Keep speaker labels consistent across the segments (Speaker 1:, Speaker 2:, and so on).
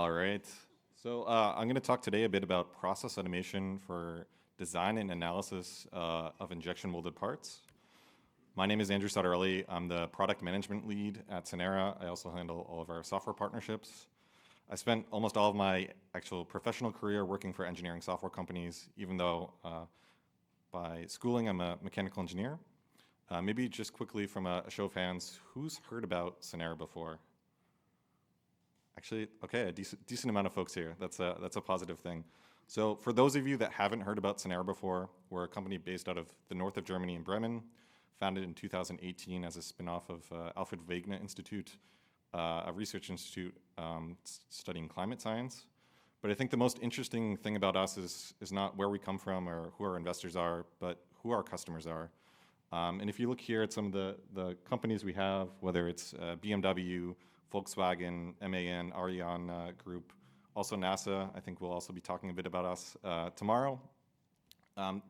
Speaker 1: All right. So I'm going to talk today a bit about process automation for design and analysis of injection molded parts. My name is Andrew Sartorelli. I'm the product management lead at Synera. I also handle all of our software partnerships. I spent almost all of my actual professional career working for engineering software companies, even though by schooling I'm a mechanical engineer. Maybe just quickly from a show of hands, who's heard about Synera before? Actually, okay, a decent amount of folks here. That's a positive thing. So for those of you that haven't heard about Synera before, we're a company based out of the north of Germany in Bremen, founded in 2018 as a spin-off of Alfred Wegener Institute, a research institute studying climate science. But I think the most interesting thing about us is not where we come from or who our investors are, but who our customers are. And if you look here at some of the companies we have, whether it's BMW, Volkswagen, MAN, Ariane Group, also NASA, I think we'll also be talking a bit about us tomorrow.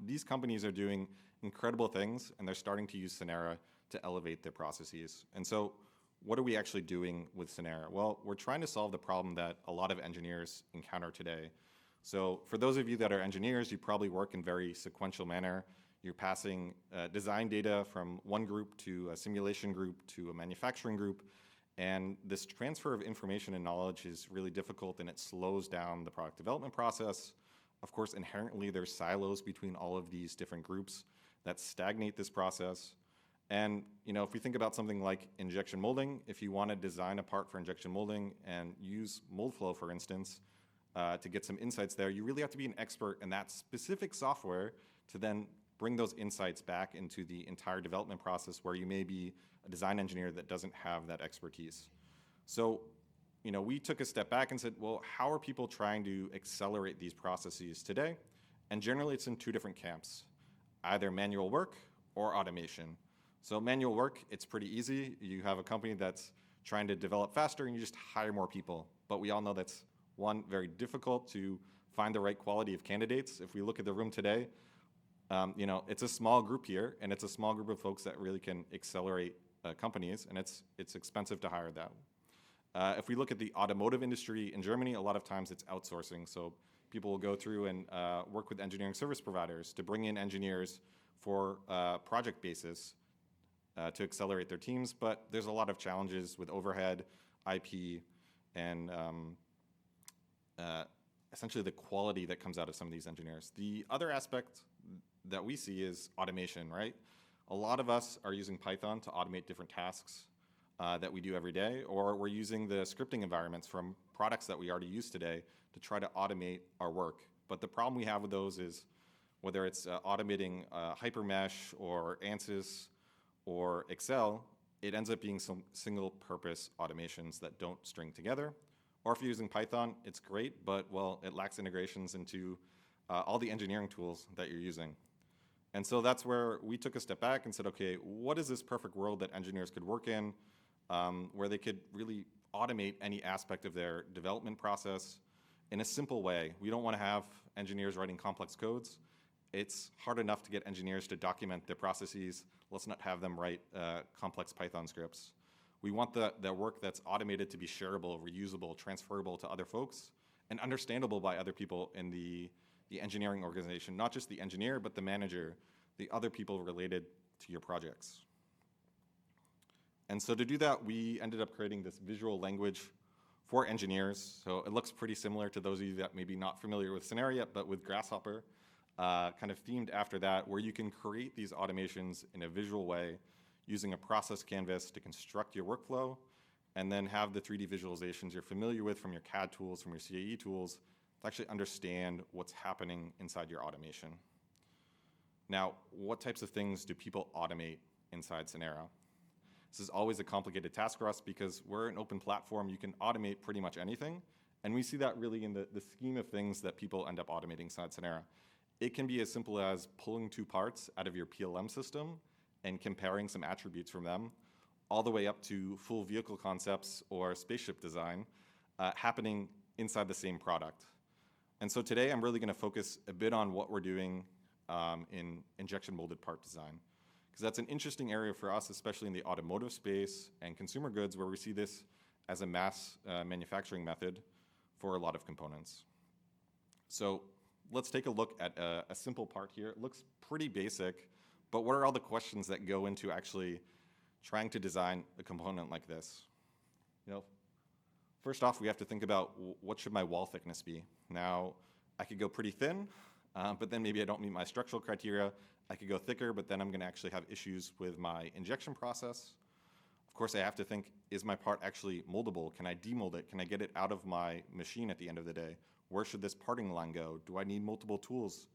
Speaker 1: These companies are doing incredible things, and they're starting to use Synera to elevate their processes. And so what are we actually doing with Synera? Well, we're trying to solve the problem that a lot of engineers encounter today. So for those of you that are engineers, you probably work in very sequential manner. You're passing design data from one group to a simulation group to a manufacturing group. And this transfer of information and knowledge is really difficult, and it slows down the product development process. Of course, inherently, there's silos between all of these different groups that stagnate this process. And if we think about something like injection molding, if you want to design a part for injection molding and use Moldflow, for instance, to get some insights there, you really have to be an expert in that specific software to then bring those insights back into the entire development process where you may be a design engineer that doesn't have that expertise. So, we took a step back and said, well, how are people trying to accelerate these processes today? And generally, it's in two different camps, either manual work or automation. So manual work, it's pretty easy. You have a company that's trying to develop faster, and you just hire more people. But we all know that's, one, very difficult to find the right quality of candidates. If we look at the room today, it's a small group here, and it's a small group of folks that really can accelerate companies, and it's expensive to hire them. If we look at the automotive industry in Germany, a lot of times it's outsourcing. So people will go through and work with engineering service providers to bring in engineers for project basis to accelerate their teams. But there's a lot of challenges with overhead, IP, and essentially the quality that comes out of some of these engineers. The other aspect that we see is automation, right? A lot of us are using Python to automate different tasks that we do every day, or we're using the scripting environments from products that we already use today to try to automate our work. But the problem we have with those is whether it's automating HyperMesh or ANSYS or Excel, it ends up being some single-purpose automations that don't string together. Or if you're using Python, it's great, but, well, it lacks integrations into all the engineering tools that you're using. And so that's where we took a step back and said, okay, what is this perfect world that engineers could work in where they could really automate any aspect of their development process in a simple way? We don't want to have engineers writing complex codes. It's hard enough to get engineers to document their processes. Let's not have them write complex Python scripts. We want the work that's automated to be shareable, reusable, transferable to other folks, and understandable by other people in the engineering organization, not just the engineer, but the manager, the other people related to your projects. And so to do that, we ended up creating this visual language for engineers. So it looks pretty similar to those of you that may be not familiar with Synera yet, but with Grasshopper, kind of themed after that, where you can create these automations in a visual way using a process canvas to construct your workflow, and then have the 3D visualizations you're familiar with from your CAD tools, from your CAE tools, to actually understand what's happening inside your automation. Now, what types of things do people automate inside Synera? This is always a complicated task for us because we're an open platform. You can automate pretty much anything, and we see that really in the scheme of things that people end up automating inside Synera. It can be as simple as pulling two parts out of your PLM system and comparing some attributes from them, all the way up to full vehicle concepts or spaceship design happening inside the same product. And so today I'm really going to focus a bit on what we're doing in injection molded part design, because that's an interesting area for us, especially in the automotive space and consumer goods, where we see this as a mass manufacturing method for a lot of components. So let's take a look at a simple part here. It looks pretty basic, but what are all the questions that go into actually trying to design a component like this? First off, we have to think about what should my wall thickness be. Now, I could go pretty thin, but then maybe I don't meet my structural criteria. I could go thicker, but then I'm going to actually have issues with my injection process. Of course, I have to think, is my part actually moldable? Can I demold it? Can I get it out of my machine at the end of the day? Where should this parting line go? Do I need multiple tools?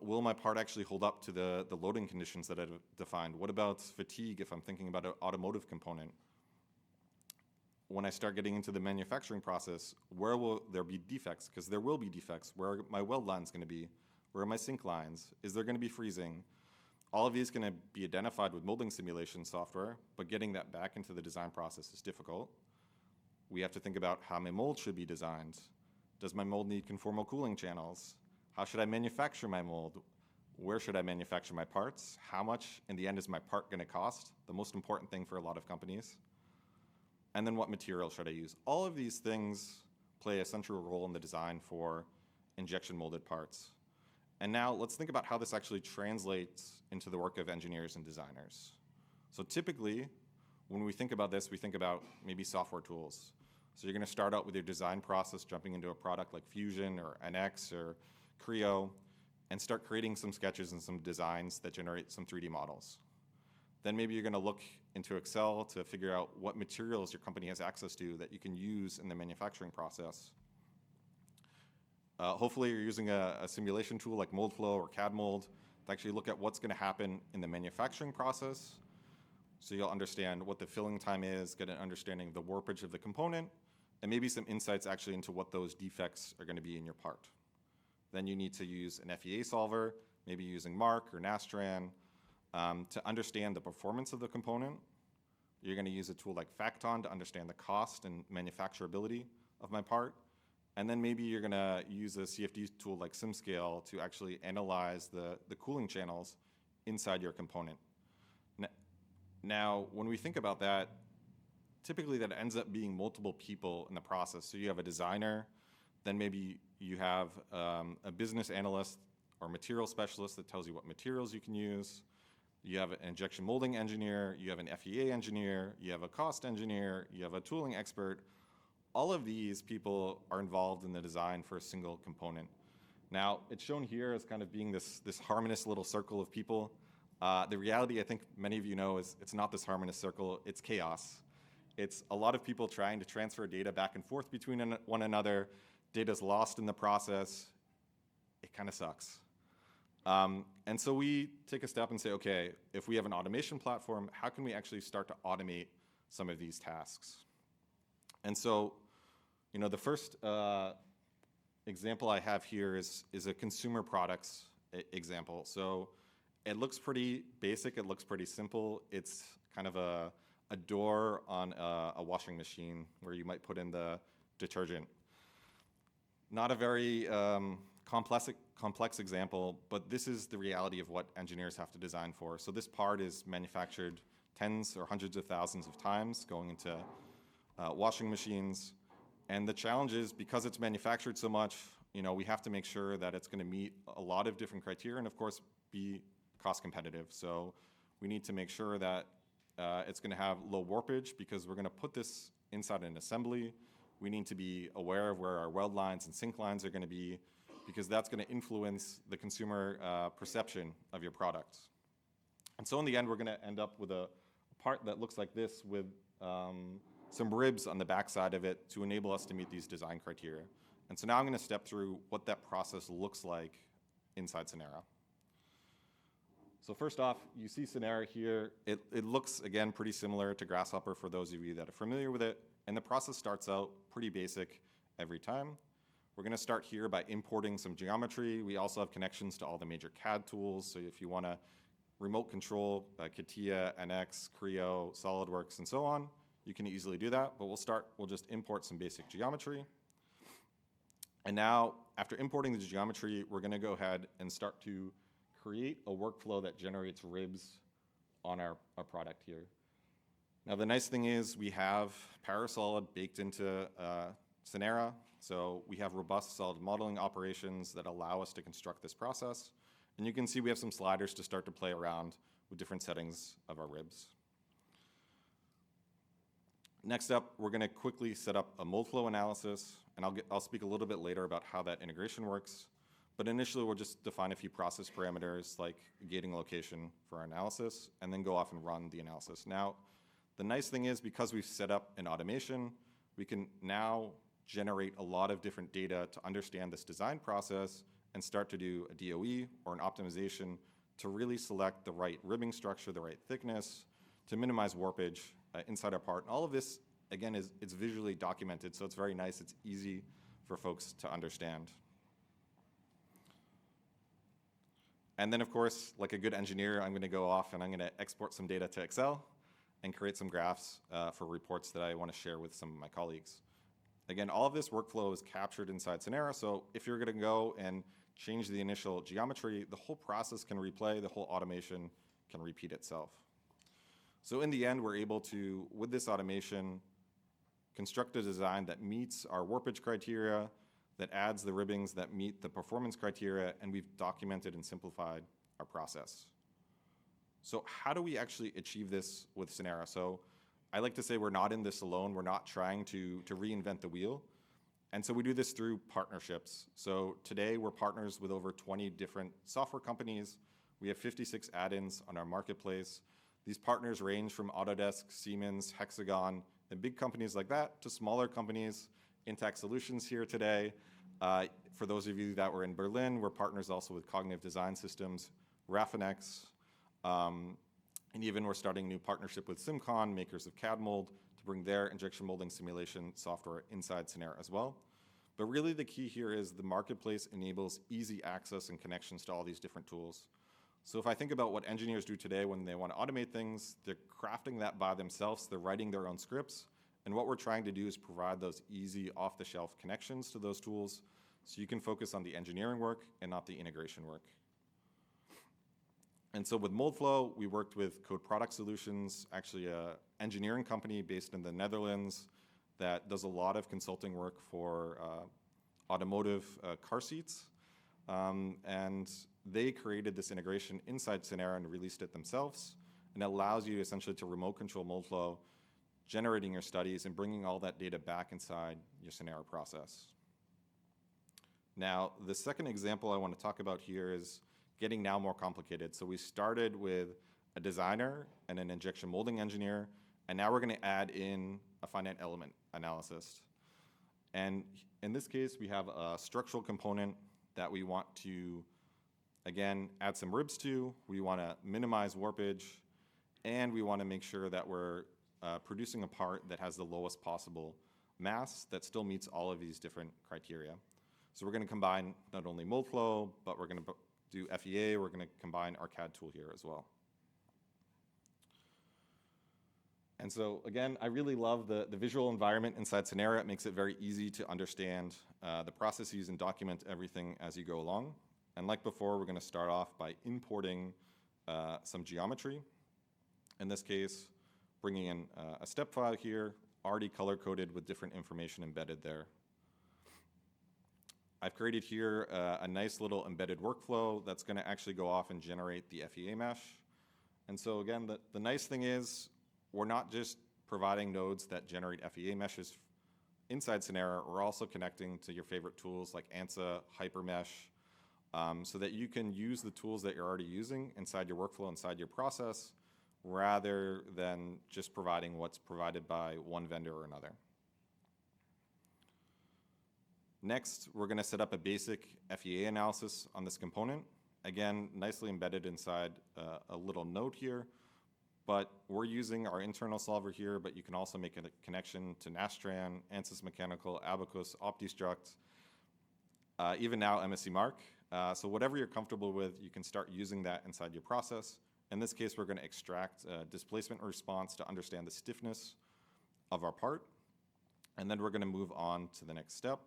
Speaker 1: Will my part actually hold up to the loading conditions that I've defined? What about fatigue if I'm thinking about an automotive component? When I start getting into the manufacturing process, where will there be defects? Because there will be defects. Where are my weld lines going to be? Where are my sink lines? Is there going to be freezing? All of these going to be identified with molding simulation software, but getting that back into the design process is difficult. We have to think about how my mold should be designed. Does my mold need conformal cooling channels? How should I manufacture my mold? Where should I manufacture my parts? How much, in the end, is my part going to cost? The most important thing for a lot of companies. And then what material should I use? All of these things play a central role in the design for injection molded parts. And now let's think about how this actually translates into the work of engineers and designers. So typically, when we think about this, we think about maybe software tools. So you're going to start out with your design process, jumping into a product like Fusion or NX or Creo, and start creating some sketches and some designs that generate some 3D models. Then maybe you're going to look into Excel to figure out what materials your company has access to that you can use in the manufacturing process. Hopefully you're using a simulation tool like Moldflow or CAD Mold to actually look at what's going to happen in the manufacturing process. So you'll understand what the filling time is, get an understanding of the warpage of the component, and maybe some insights actually into what those defects are going to be in your part. Then you need to use an FEA solver, maybe using Mark or Nastran, to understand the performance of the component. You're going to use a tool like Facton to understand the cost and manufacturability of my part. And then maybe you're going to use a CFD tool like SimScale to actually analyze the cooling channels inside your component. Now, when we think about that, typically that ends up being multiple people in the process. So you have a designer, then maybe you have a business analyst or material specialist that tells you what materials you can use. You have an injection molding engineer, you have an FEA engineer, you have a cost engineer, you have a tooling expert. All of these people are involved in the design for a single component. Now, it's shown here as kind of being this harmonious little circle of people. The reality, I think many of you know, is it's not this harmonious circle, it's chaos. It's a lot of people trying to transfer data back and forth between one another. Data's lost in the process. It kind of sucks. And so we take a step and say, okay, if we have an automation platform, how can we actually start to automate some of these tasks? And so, the first example I have here is a consumer products example. So it looks pretty basic, it looks pretty simple. It's kind of a door on a washing machine where you might put in the detergent. Not a very complex example, but this is the reality of what engineers have to design for. So this part is manufactured tens or hundreds of thousands of times going into washing machines. And the challenge is, because it's manufactured so much, we have to make sure that it's going to meet a lot of different criteria and, of course, be cost competitive. So we need to make sure that it's going to have low warpage because we're going to put this inside an assembly. We need to be aware of where our weld lines and sink lines are going to be because that's going to influence the consumer perception of your product. And so in the end, we're going to end up with a part that looks like this with some ribs on the backside of it to enable us to meet these design criteria. And so now I'm going to step through what that process looks like inside Synera. So first off, you see Synera here. It looks, again, pretty similar to Grasshopper for those of you that are familiar with it. And the process starts out pretty basic every time. We're going to start here by importing some geometry. We also have connections to all the major CAD tools. So if you want to remote control CATIA, NX, Creo, SolidWorks, and so on, you can easily do that. But we'll just import some basic geometry. And now, after importing the geometry, we're going to go ahead and start to create a workflow that generates ribs on our product here. Now, the nice thing is we have Parasolid baked into Synera, so we have robust solid modeling operations that allow us to construct this process. And you can see we have some sliders to start to play around with different settings of our ribs. Next up, we're going to quickly set up a Moldflow analysis, and I'll speak a little bit later about how that integration works. But initially, we'll just define a few process parameters like gating location for our analysis, and then go off and run the analysis. Now, the nice thing is because we've set up an automation, we can now generate a lot of different data to understand this design process and start to do a DOE or an optimization to really select the right ribbing structure, the right thickness, to minimize warpage inside our part. And all of this, again, it's visually documented, so it's very nice. It's easy for folks to understand. And then, of course, like a good engineer, I'm going to go off and I'm going to export some data to Excel and create some graphs for reports that I want to share with some of my colleagues. Again, all of this workflow is captured inside Synera, so if you're going to go and change the initial geometry, the whole process can replay, the whole automation can repeat itself. So in the end, we're able to, with this automation, construct a design that meets our warpage criteria, that adds the ribbings that meet the performance criteria, and we've documented and simplified our process. So how do we actually achieve this with Synera? So I like to say we're not in this alone. We're not trying to reinvent the wheel. And so we do this through partnerships. So today we're partners with over 20 different software companies. We have 56 add-ins on our marketplace. These partners range from Autodesk, Siemens, Hexagon, and big companies like that to smaller companies. Intact Solutions here today. For those of you that were in Berlin, we're partners also with Cognitive Design Systems, Rafinex, and even we're starting a new partnership with SimCon, makers of CAD Mold, to bring their injection molding simulation software inside Synera as well. But really the key here is the marketplace enables easy access and connections to all these different tools. So if I think about what engineers do today when they want to automate things, they're crafting that by themselves, they're writing their own scripts, and what we're trying to do is provide those easy off-the-shelf connections to those tools so you can focus on the engineering work and not the integration work. And so with Moldflow, we worked with Code Product Solutions, actually an engineering company based in the Netherlands that does a lot of consulting work for automotive car seats. And they created this integration inside Synera and released it themselves. And it allows you essentially to remote control Moldflow, generating your studies and bringing all that data back inside your Synera process. Now, the second example I want to talk about here is getting now more complicated. So we started with a designer and an injection molding engineer, and now we're going to add in a finite element analysis. And in this case, we have a structural component that we want to, again, add some ribs to. We want to minimize warpage, and we want to make sure that we're producing a part that has the lowest possible mass that still meets all of these different criteria. So we're going to combine not only Moldflow, but we're going to do FEA. We're going to combine our CAD tool here as well. And so again, I really love the visual environment inside Synera. It makes it very easy to understand the processes and document everything as you go along. And like before, we're going to start off by importing some geometry. In this case, bringing in a step file here, already color-coded with different information embedded there. I've created here a nice little embedded workflow that's going to actually go off and generate the FEA mesh. And so again, the nice thing is we're not just providing nodes that generate FEA meshes inside Synera, we're also connecting to your favorite tools like ANSA, HyperMesh, so that you can use the tools that you're already using inside your workflow, inside your process, rather than just providing what's provided by one vendor or another. Next, we're going to set up a basic FEA analysis on this component. Again, nicely embedded inside a little node here, but we're using our internal solver here, but you can also make a connection to Nastran, ANSYS Mechanical, Abacus, OptiStruct, even now MSC Mark. So whatever you're comfortable with, you can start using that inside your process. In this case, we're going to extract a displacement response to understand the stiffness of our part. And then we're going to move on to the next step.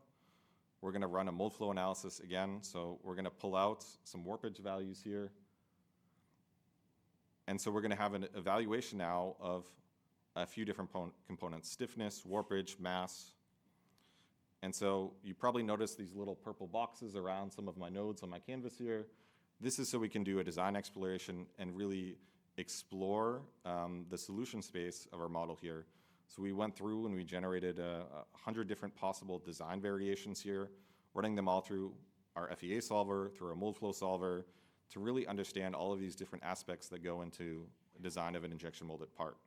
Speaker 1: We're going to run a Moldflow analysis again. So we're going to pull out some warpage values here. And so we're going to have an evaluation now of a few different components: stiffness, warpage, mass. And so you probably noticed these little purple boxes around some of my nodes on my canvas here. This is so we can do a design exploration and really explore the solution space of our model here. So we went through and we generated 100 different possible design variations here, running them all through our FEA solver, through our Moldflow solver, to really understand all of these different aspects that go into the design of an injection molded part.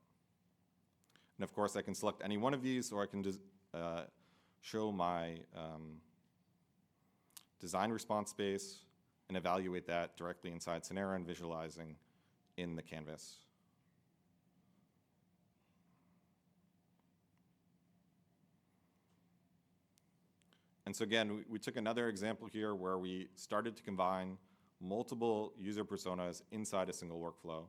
Speaker 1: And of course, I can select any one of these, or I can just show my design response space and evaluate that directly inside Synera and visualizing in the canvas. And so again, we took another example here where we started to combine multiple user personas inside a single workflow.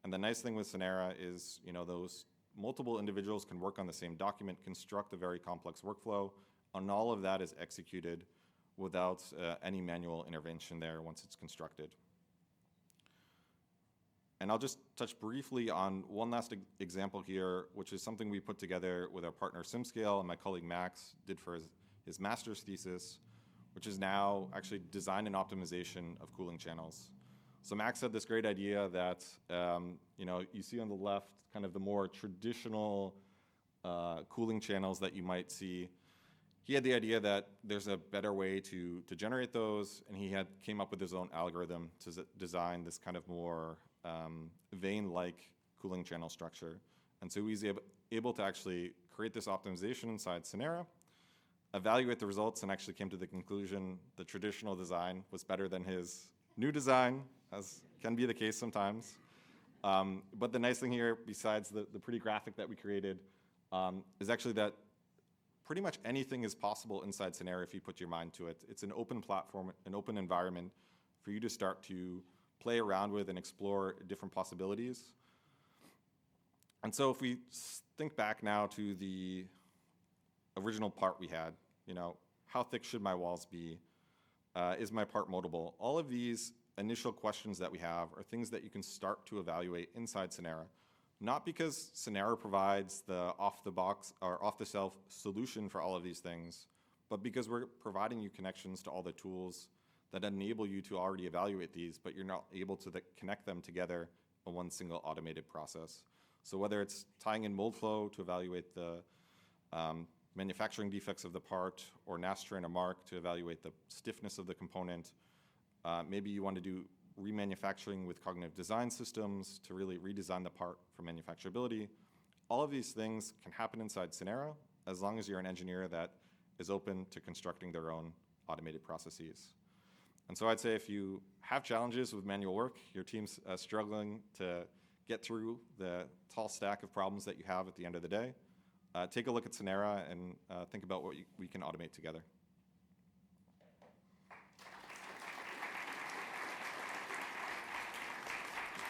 Speaker 1: And the nice thing with Synera is, those multiple individuals can work on the same document, construct a very complex workflow, and all of that is executed without any manual intervention there once it's constructed. And I'll just touch briefly on one last example here, which is something we put together with our partner SimScale and my colleague Max did for his master's thesis, which is now actually design and optimization of cooling channels. So Max had this great idea that, you see on the left kind of the more traditional cooling channels that you might see. He had the idea that there's a better way to generate those, and he came up with his own algorithm to design this kind of more vein-like cooling channel structure. And so he was able to actually create this optimization inside Synera, evaluate the results, and actually came to the conclusion the traditional design was better than his new design, as can be the case sometimes. But the nice thing here, besides the pretty graphic that we created, is actually that pretty much anything is possible inside Synera if you put your mind to it. It's an open platform, an open environment for you to start to play around with and explore different possibilities. And so if we think back now to the original part we had, how thick should my walls be? Is my part moldable? All of these initial questions that we have are things that you can start to evaluate inside Synera. Not because Synera provides the off-the-box or off-the-shelf solution for all of these things, but because we're providing you connections to all the tools that enable you to already evaluate these, but you're not able to connect them together in one single automated process. So whether it's tying in Moldflow to evaluate the manufacturing defects of the part, or Nastra and a mark to evaluate the stiffness of the component, maybe you want to do remanufacturing with cognitive design systems to really redesign the part for manufacturability. All of these things can happen inside Synera as long as you're an engineer that is open to constructing their own automated processes. And so I'd say if you have challenges with manual work, your team's struggling to get through the tall stack of problems that you have at the end of the day, take a look at Synera and think about what we can automate together.